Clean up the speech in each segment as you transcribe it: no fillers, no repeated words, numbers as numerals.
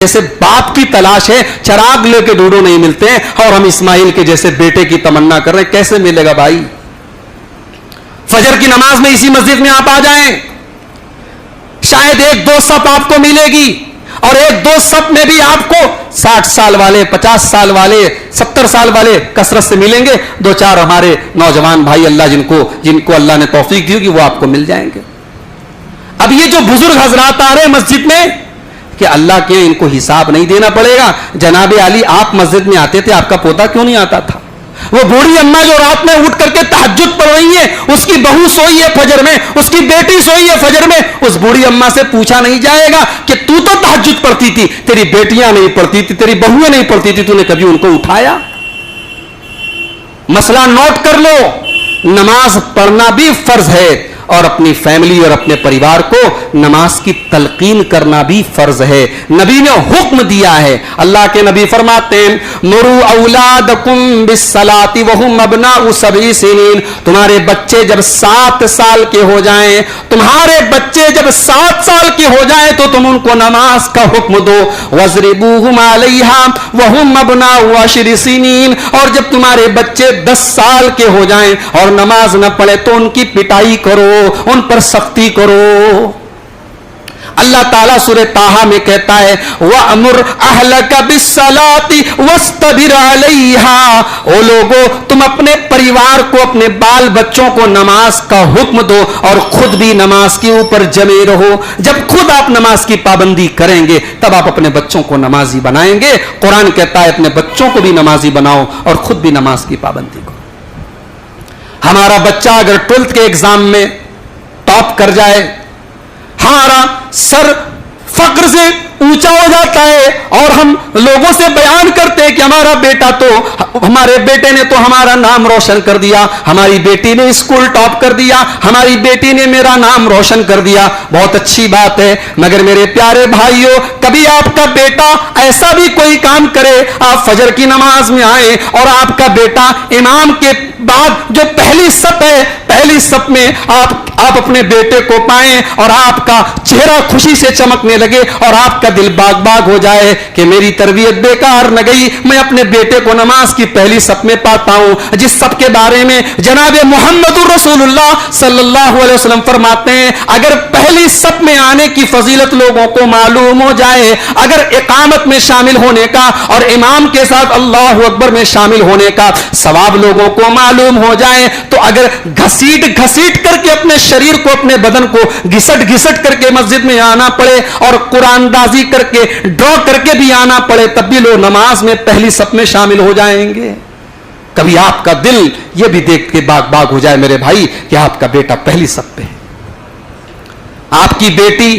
جیسے باپ کی تلاش ہے، چراغ لے کے ڈھونڈو نہیں ملتے ہیں، اور ہم اسماعیل کے جیسے بیٹے کی تمنا کر رہے ہیں، کیسے ملے گا بھائی؟ فجر کی نماز میں اسی مسجد میں آپ آ جائیں، شاید ایک دو صف آپ کو ملے گی، اور ایک دو صف میں بھی آپ کو 60 سال والے، 50 سال والے، 70 سال والے کثرت سے ملیں گے، دو چار ہمارے نوجوان بھائی اللہ جن کو اللہ نے توفیق دی ہوگی وہ آپ کو مل جائیں گے۔ اب یہ جو بزرگ حضرات آ رہے ہیں مسجد میں، کہ اللہ کے ان کو حساب نہیں دینا پڑے گا، جناب علی آپ مسجد میں آتے تھے، آپ کا پوتا کیوں نہیں آتا تھا؟ وہ بوڑھی اماں جو رات میں اٹھ کر کے تہجد پڑھ رہی ہے، اس کی بہو سوئی ہے فجر میں، اس کی بیٹی سوئی ہے فجر میں، اس بوڑھی اماں سے پوچھا نہیں جائے گا کہ تو تہجد پڑھتی تھی، تیری بیٹیاں نہیں پڑھتی تھی، تیری بہویں نہیں پڑھتی تھی، تو نے کبھی ان کو اٹھایا؟ مسئلہ نوٹ کر لو، نماز پڑھنا بھی فرض ہے، اور اپنی فیملی اور اپنے پریوار کو نماز کی تلقین کرنا بھی فرض ہے۔ نبی نے حکم دیا ہے، اللہ کے نبی فرماتے ہیں مروا اولادکم بالصلاۃ وهم ابناء 7 سنین، تمہارے بچے جب 7 سال کے ہو جائیں، تمہارے بچے جب 7 سال کے ہو جائیں تو تم ان کو نماز کا حکم دو، واضربوہم علیہا وهم ابناء 10 سنین، اور جب تمہارے بچے 10 سال کے ہو جائیں اور نماز نہ پڑھے تو ان کی پٹائی کرو، ان پر سختی کرو۔ اللہ تعالیٰ سورہ طٰہٰ میں کہتا ہے وَأْمُرْ أَهْلَكَ بِالصَّلَاةِ وَاسْتَبِرْ عَلَيْهَا، او لوگو تم اپنے پریوار کو، اپنے بال بچوں کو نماز کا حکم دو اور خود بھی نماز کے اوپر جمے رہو۔ جب خود آپ نماز کی پابندی کریں گے تب آپ اپنے بچوں کو نمازی بنائیں گے۔ قرآن کہتا ہے اپنے بچوں کو بھی نمازی بناؤ اور خود بھی نماز کی پابندی کرو۔ ہمارا بچہ اگر 12th کے ایگزام میں ٹاپ کر جائے، ہمارا سر فخر سے اونچا ہو جاتا ہے اور ہم لوگوں سے بیان کرتے ہیں کہ ہمارے بیٹے نے تو ہمارا نام روشن کر دیا، ہماری بیٹی نے اسکول ٹاپ کر دیا، ہماری بیٹی نے میرا نام روشن کر دیا، بہت اچھی بات ہے، مگر میرے پیارے بھائیوں کبھی آپ کا بیٹا ایسا بھی کوئی کام کرے، آپ فجر کی نماز میں آئیں اور آپ کا بیٹا امام کے بعد جو پہلی صف ہے، پہلی صف میں آپ اپنے بیٹے کو پائیں اور آپ کا چہرہ خوشی سے چمکنے لگے اور آپ کا دل باغ باغ ہو جائے کہ میری تربیت بیکار نہ گئی، میں اپنے بیٹے کو نماز کی پہلی صف میں پاتا ہوں، جس صف کے بارے میں جناب محمد رسول اللہ صلی اللہ علیہ وسلم فرماتے ہیں اگر پہلی صف میں آنے کی فضیلت لوگوں کو معلوم ہو جائے، اگر اقامت میں شامل ہونے کا اور امام کے ساتھ اللہ اکبر میں شامل ہونے کا ثواب لوگوں کو معلوم ہو جائے، تو اگر گھسیٹ کر کے اپنے شریر کو، اپنے بدن کو گھسٹ کر کے مسجد میں آنا پڑے اور قرآن دازی کر کے ڈرا کر کے بھی آنا پڑے، تب بھی لوگ نماز میں پہلی صف میں شامل ہو جائیں گے۔ کبھی آپ کا دل یہ بھی دیکھ کے باغ باغ ہو جائے میرے بھائی کہ آپ کا بیٹا پہلی صف پہ ہے، آپ کی بیٹی،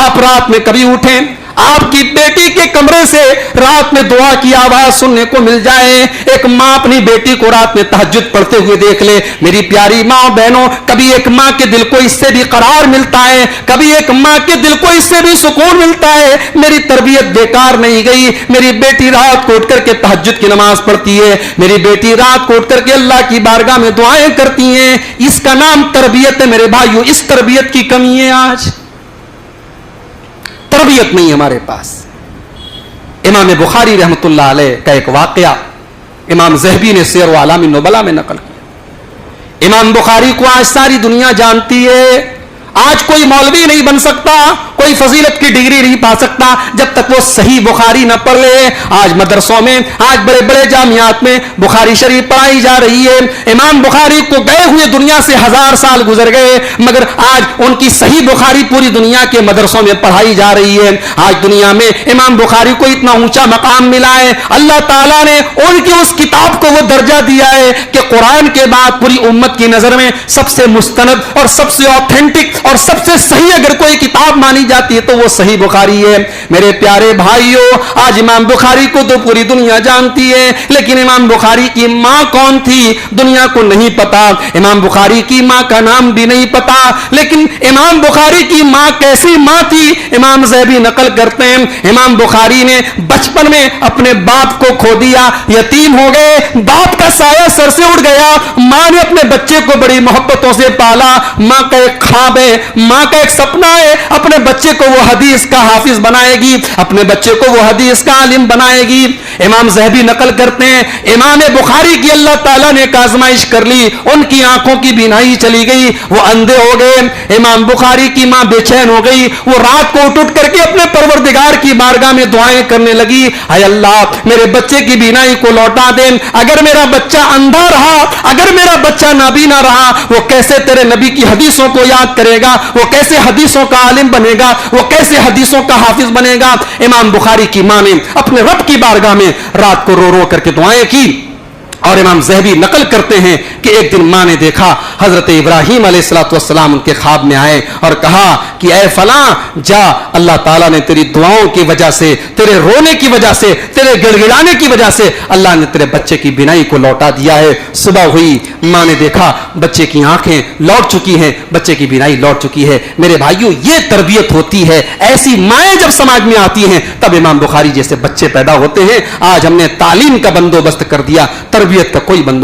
آپ رات میں کبھی اٹھیں، آپ کی بیٹی کے کمرے سے رات میں دعا کی آواز سننے کو مل جائے، ایک ماں اپنی بیٹی کو رات میں تہجد پڑھتے ہوئے دیکھ لے۔ میری پیاری ماں بہنوں، کبھی ایک ماں کے دل کو اس سے بھی قرار ملتا ہے، کبھی ایک ماں کے دل کو اس سے بھی سکون ملتا ہے، میری تربیت بیکار نہیں گئی، میری بیٹی رات کو اٹھ کر کے تہجد کی نماز پڑھتی ہے، میری بیٹی رات کو اٹھ کر کے اللہ کی بارگاہ میں دعائیں کرتی ہیں۔ اس کا نام تربیت ہے میرے بھائیو، اس تربیت کی کمی ہے، آج تربیت نہیں ہمارے پاس۔ امام بخاری رحمت اللہ علیہ کا ایک واقعہ امام ذہبی نے سیر و اعلام النبلاء میں نقل کیا۔ امام بخاری کو آج ساری دنیا جانتی ہے، آج کوئی مولوی نہیں بن سکتا، کوئی فضیلت کی ڈگری نہیں پا سکتا جب تک وہ صحیح بخاری نہ پڑھ لے۔ آج مدرسوں میں، آج بڑے بڑے جامعات میں بخاری شریف پڑھائی جا رہی ہے، امام بخاری کو گئے ہوئے دنیا سے 1000 سال گزر گئے، مگر آج ان کی صحیح بخاری پوری دنیا کے مدرسوں میں پڑھائی جا رہی ہے۔ آج دنیا میں امام بخاری کو اتنا اونچا مقام ملا ہے، اللہ تعالیٰ نے ان کی اس کتاب کو وہ درجہ دیا ہے کہ قرآن کے بعد پوری امت کی نظر میں سب سے مستند اور سب سے آتھینٹک اور سب سے صحیح اگر کوئی کتاب مانی جاتی ہے تو وہ صحیح بخاری ہے۔ میرے پیارے بھائیوں، آج امام بخاری کو تو پوری دنیا جانتی ہے، لیکن امام بخاری کی ماں کون تھی دنیا کو نہیں پتا، امام بخاری کی ماں کا نام بھی نہیں پتا، لیکن امام بخاری کی ماں کیسی ماں تھی امام ذہبی نقل کرتے ہیں۔ امام بخاری نے بچپن میں اپنے باپ کو کھو دیا، یتیم ہو گئے، باپ کا سایہ سر سے اڑ گیا، ماں نے اپنے بچے کو بڑی محبتوں سے پالا، ماں کا ایک خواب ہے، ماں کا ایک سپنا ہے اپنے بچے کو وہ حدیث کا حافظ بنائے گی, اپنے بچے کو وہ حدیث کا عالم بنائے گی. امام ذہبی نقل کرتے ہیں, امام بخاری کی اللہ تعالیٰ نے ایک آزمائش کر لی, ان کی آنکھوں کی بینائی چلی گئی, وہ اندھے ہو گئے. امام بخاری کی ماں بے چین ہو گئی, وہ رات کو اٹھ کر کے اپنے پروردگار کی بارگاہ میں دعائیں کرنے لگی, اے اللہ میرے بچے کی بینائی کو لوٹا دے. اگر میرا بچہ اندھا رہا, اگر میرا بچہ نابینا رہا, وہ کیسے تیرے نبی کی حدیثوں کو یاد کرے گا, وہ کیسے حدیثوں کا عالم بنے گا, وہ کیسے حدیثوں کا حافظ بنے گا. امام بخاری کی ماں نے اپنے رب کی بارگاہ میں رات کو رو رو کر کے دعائیں کی. اور امام ذہبی نقل کرتے ہیں کہ ایک دن ماں نے دیکھا حضرت ابراہیم علیہ السلام ان کے خواب میں آئے اور کہا کہ اے فلاں جا, اللہ تعالیٰ نے تیری دعاؤں کی وجہ سے, تیرے رونے کی وجہ سے, تیرے گڑگڑانے کی وجہ سے اللہ نے تیرے بچے کی بینائی کو لوٹا دیا ہے. صبح ہوئی, ماں نے دیکھا بچے کی آنکھیں لوٹ چکی ہیں, بچے کی بینائی لوٹ چکی ہے. میرے بھائیوں, یہ تربیت ہوتی ہے. ایسی مائیں جب سماج میں آتی ہیں تب امام بخاری جیسے بچے پیدا ہوتے ہیں. آج ہم نے تعلیم کا بندوبست کر دیا, تربیت کا کوئی بندوبست